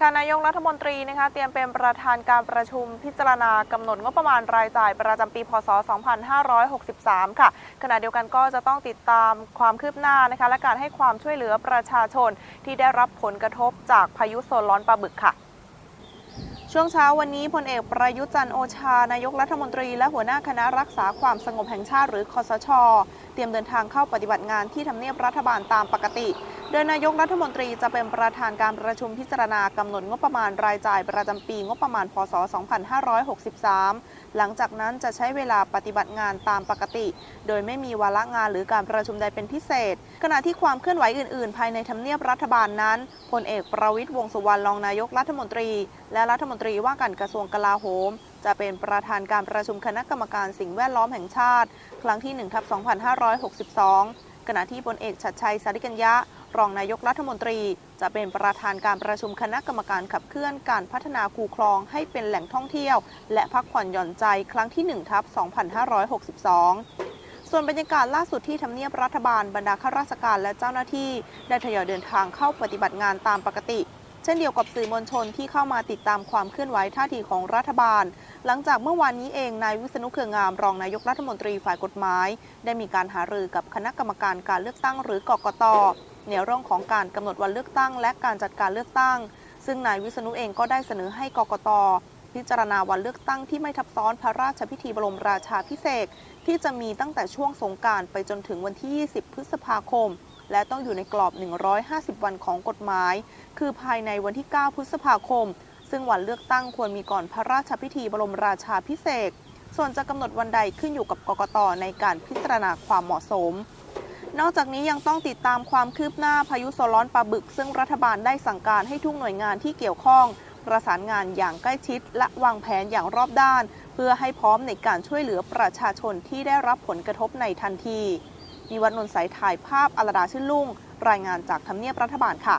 ค่ะนายกรัฐมนตรีนะคะเตรียมเป็นประธานการประชุมพิจารณากำหนดงบประมาณรายจ่ายประจำปีพศ 2563 ค่ะขณะเดียวกันก็จะต้องติดตามความคืบหน้านะคะและการให้ความช่วยเหลือประชาชนที่ได้รับผลกระทบจากพายุโซนร้อนปลาบึกค่ะช่วงเช้าวันนี้พลเอกประยุทธ์จันทร์โอชานายกรัฐมนตรีและหัวหน้าคณะรักษาความสงบแห่งชาติหรือคสช.เตรียมเดินทางเข้าปฏิบัติงานที่ทำเนียบรัฐบาลตามปกติโดยนายกรัฐมนตรีจะเป็นประธานการประชุมพิจารณากำหนดงบประมาณรายจ่ายประจำปีงบประมาณพศ 2563 หลังจากนั้นจะใช้เวลาปฏิบัติงานตามปกติโดยไม่มีวาระงานหรือการประชุมใดเป็นพิเศษขณะที่ความเคลื่อนไหวอื่นๆภายในทำเนียบรัฐบาลนั้นพลเอกประวิตร วงษ์สุวรรณรองนายกรัฐมนตรีและรัฐมนตรีว่าการกระทรวงกลาโหมจะเป็นประธานการประชุมคณะกรรมการสิ่งแวดล้อมแห่งชาติครั้งที่ 1/2562 ขณะที่พลเอกชัดชัย สาริกัญญะรองนายกรัฐมนตรีจะเป็นประธานการประชุมคณะกรรมการขับเคลื่อนการพัฒนาคูคลองให้เป็นแหล่งท่องเที่ยวและพักผ่อนหย่อนใจครั้งที่ 1/2562 ส่วนบรรยากาศล่าสุดที่ทำเนียบรัฐบาลบรรดาข้าราชการและเจ้าหน้าที่ได้ทยอยเดินทางเข้าปฏิบัติงานตามปกติเช่นเดียวกับสื่อมวลชนที่เข้ามาติดตามความเคลื่อนไหวท่าทีของรัฐบาลหลังจากเมื่อวานนี้เองนายวิษณุ เครืองามรองนายกรัฐมนตรีฝ่ายกฎหมายได้มีการหารือกับคณะกรรมการการเลือกตั้งหรือกกต.ในเรื่องของการกำหนดวันเลือกตั้งและการจัดการเลือกตั้งซึ่งนายวิษณุเองก็ได้เสนอให้กกต.พิจารณาวันเลือกตั้งที่ไม่ทับซ้อนพระราชพิธีบรมราชาภิเษกที่จะมีตั้งแต่ช่วงสงกรานต์ไปจนถึงวันที่ 20 พฤษภาคมและต้องอยู่ในกรอบ 150 วันของกฎหมายคือภายในวันที่ 9 พฤษภาคมซึ่งวันเลือกตั้งควรมีก่อนพระราชพิธีบรมราชาภิเษกส่วนจะกำหนดวันใดขึ้นอยู่กับกกต.ในการพิจารณาความเหมาะสมนอกจากนี้ยังต้องติดตามความคืบหน้าพายุโซนร้อนปลาบึกซึ่งรัฐบาลได้สั่งการให้ทุกหน่วยงานที่เกี่ยวข้องประสานงานอย่างใกล้ชิดและวางแผนอย่างรอบด้านเพื่อให้พร้อมในการช่วยเหลือประชาชนที่ได้รับผลกระทบในทันทีนิวัฒน์ นนท์ ใสถ่ายภาพอลดาชื่นลุ่งรายงานจากทำเนียบรัฐบาลค่ะ